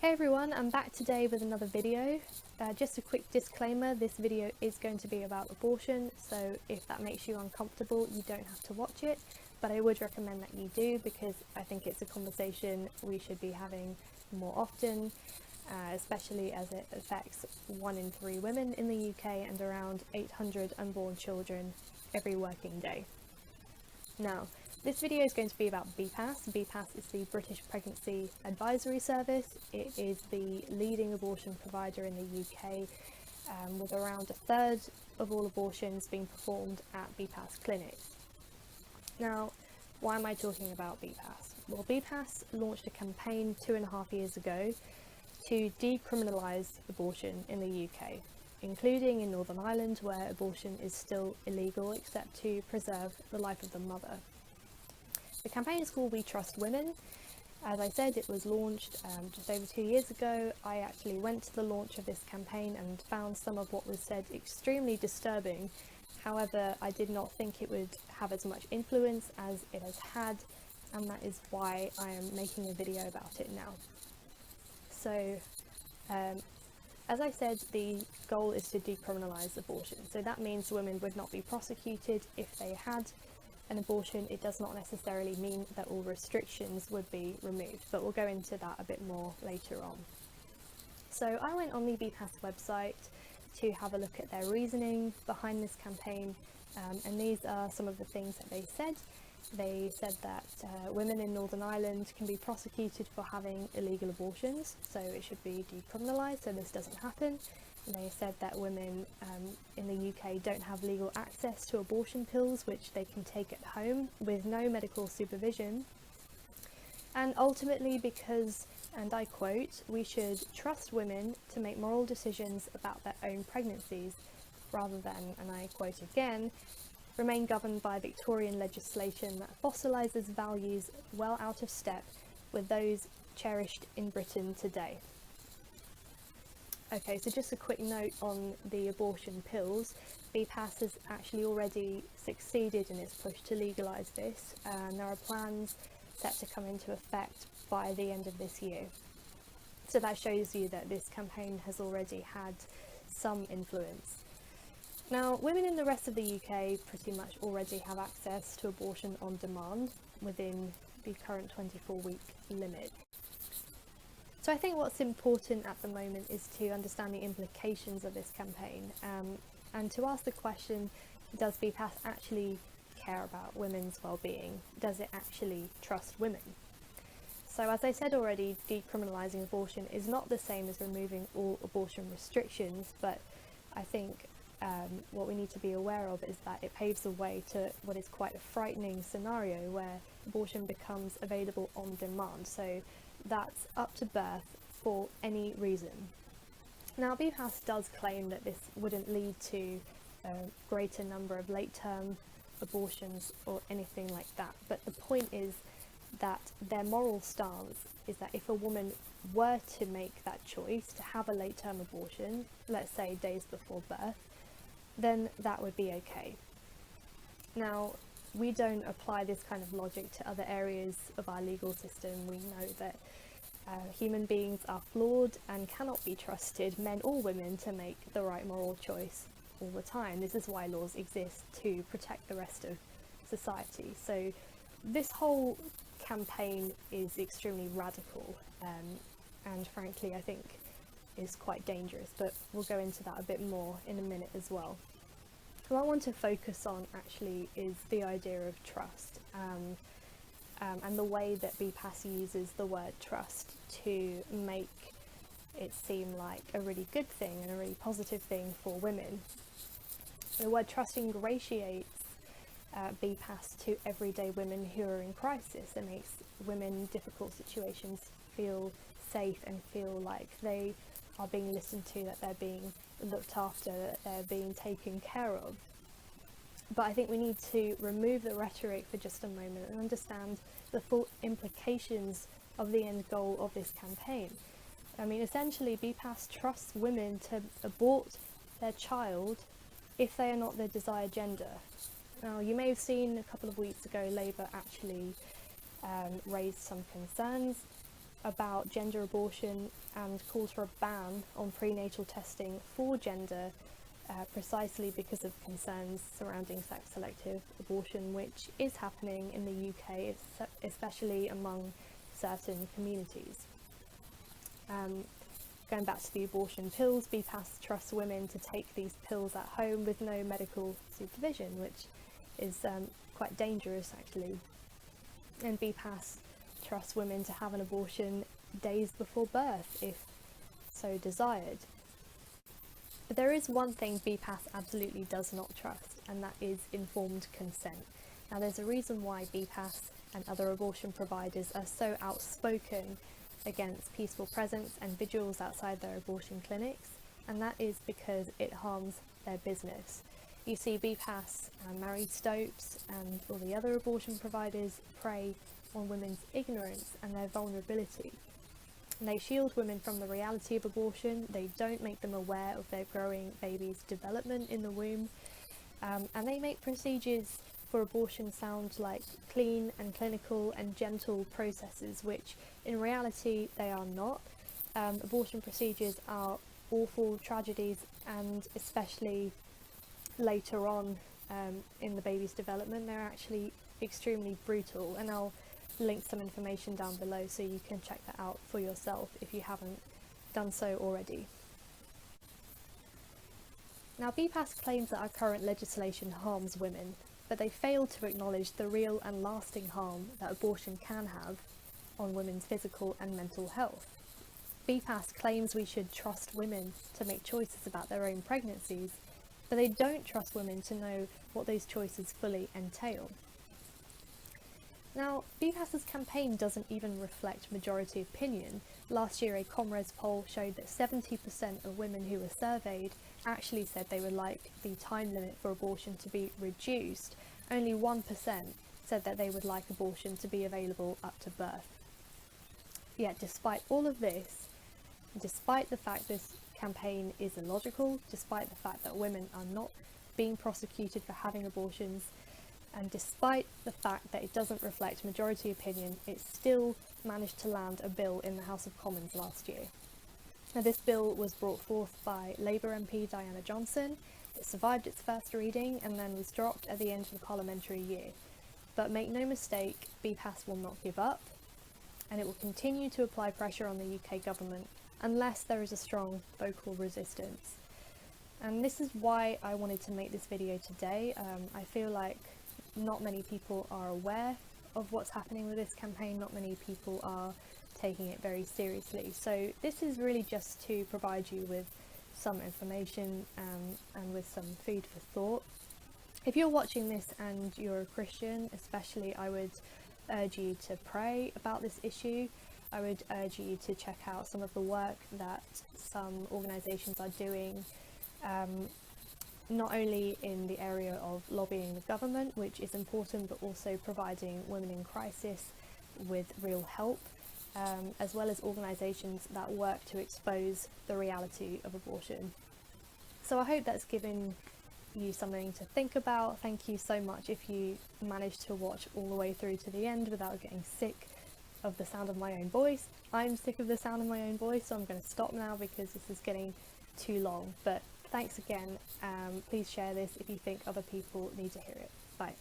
Hey everyone, I'm back today with another video. Just a quick disclaimer, this video is going to be about abortion, so if that makes you uncomfortable, you don't have to watch it, but I would recommend that you do because I think it's a conversation we should be having more often, especially as it affects 1 in 3 women in the UK and around 800 unborn children every working day. Now, this video is going to be about BPAS. BPAS is the British Pregnancy Advisory Service. It is the leading abortion provider in the UK, with around a third of all abortions being performed at BPAS clinics. Now, why am I talking about BPAS? Well, BPAS launched a campaign 2.5 years ago to decriminalise abortion in the UK, including in Northern Ireland, where abortion is still illegal except to preserve the life of the mother. The campaign is called We Trust Women. As I said, it was launched just over 2 years ago. I actually went to the launch of this campaign and found some of what was said extremely disturbing. However, I did not think it would have as much influence as it has had, and that is why I am making a video about it now. So, as I said, the goal is to decriminalise abortion. So that means women would not be prosecuted if they had an abortion. It does not necessarily mean that all restrictions would be removed, but we'll go into that a bit more later on. So I went on the BPAS website to have a look at their reasoning behind this campaign, and these are some of the things that they said. They said that women in Northern Ireland can be prosecuted for having illegal abortions, so it should be decriminalised so this doesn't happen. They said that women in the UK don't have legal access to abortion pills which they can take at home with no medical supervision. And ultimately because, and I quote, "we should trust women to make moral decisions about their own pregnancies rather than," and I quote again, "remain governed by Victorian legislation that fossilises values well out of step with those cherished in Britain today." Okay, so just a quick note on the abortion pills. BPAS has actually already succeeded in its push to legalise this, and there are plans set to come into effect by the end of this year. So that shows you that this campaign has already had some influence. Now, women in the rest of the UK pretty much already have access to abortion on demand within the current 24-week limit. So I think what's important at the moment is to understand the implications of this campaign, and to ask the question, does BPAS actually care about women's well-being? Does it actually trust women? So as I said already, decriminalising abortion is not the same as removing all abortion restrictions, but I think what we need to be aware of is that it paves the way to what is quite a frightening scenario where abortion becomes available on demand. So that's up to birth for any reason. Now, BPAS does claim that this wouldn't lead to a greater number of late-term abortions or anything like that, but the point is that their moral stance is that if a woman were to make that choice to have a late-term abortion, let's say days before birth, then that would be okay. Now, we don't apply this kind of logic to other areas of our legal system. We know that human beings are flawed and cannot be trusted, men or women, to make the right moral choice all the time. This is why laws exist, to protect the rest of society. So this whole campaign is extremely radical, and frankly I think is quite dangerous, but we'll go into that a bit more in a minute as well. What I want to focus on actually is the idea of trust, and the way that BPAS uses the word trust to make it seem like a really good thing and a really positive thing for women. The word trust ingratiates BPAS to everyday women who are in crisis. It makes women in difficult situations feel safe and feel like they are being listened to, that they're being looked after, that they're being taken care of. But I think we need to remove the rhetoric for just a moment and understand the full implications of the end goal of this campaign. I mean, essentially BPAS trusts women to abort their child if they are not their desired gender. Now, you may have seen a couple of weeks ago Labour actually raised some concerns about gender abortion and calls for a ban on prenatal testing for gender, precisely because of concerns surrounding sex-selective abortion, which is happening in the UK, especially among certain communities. Going back to the abortion pills, BPAS trusts women to take these pills at home with no medical supervision, which is quite dangerous actually. And BPAS trusts women to have an abortion days before birth if so desired. But there is one thing BPAS absolutely does not trust, and that is informed consent. Now there's a reason why BPAS and other abortion providers are so outspoken against peaceful presence and vigils outside their abortion clinics, and that is because it harms their business. You see, BPAS, Marie Stopes and all the other abortion providers prey on women's ignorance and their vulnerability. And they shield women from the reality of abortion, they don't make them aware of their growing baby's development in the womb, and they make procedures for abortion sound like clean and clinical and gentle processes, which in reality they are not. Abortion procedures are awful tragedies, and especially later on in the baby's development, they're actually extremely brutal, and I'll link some information down below so you can check that out for yourself if you haven't done so already. Now, BPAS claims that our current legislation harms women, but they fail to acknowledge the real and lasting harm that abortion can have on women's physical and mental health. BPAS claims we should trust women to make choices about their own pregnancies, but they don't trust women to know what those choices fully entail. Now, BPAS's campaign doesn't even reflect majority opinion. Last year, a Comres poll showed that 70% of women who were surveyed actually said they would like the time limit for abortion to be reduced. Only 1% said that they would like abortion to be available up to birth. Yet, despite all of this, despite the fact this campaign is illogical, despite the fact that women are not being prosecuted for having abortions, and despite the fact that it doesn't reflect majority opinion, it still managed to land a bill in the House of Commons last year. Now, this bill was brought forth by Labour MP Diana Johnson. It survived its first reading and then was dropped at the end of the parliamentary year. But make no mistake, BPAS will not give up, and it will continue to apply pressure on the UK government unless there is a strong vocal resistance. And this is why I wanted to make this video today. I feel like not many people are aware of what's happening with this campaign, not many people are taking it very seriously. So this is really just to provide you with some information and with some food for thought. If you're watching this and you're a Christian especially, I would urge you to pray about this issue. I would urge you to check out some of the work that some organisations are doing, not only in the area of lobbying the government, which is important, but also providing women in crisis with real help, as well as organisations that work to expose the reality of abortion. So I hope that's given you something to think about. Thank you so much if you managed to watch all the way through to the end without getting sick of the sound of my own voice. I'm sick of the sound of my own voice, so I'm going to stop now because this is getting too long. But thanks again. Please share this if you think other people need to hear it. Bye.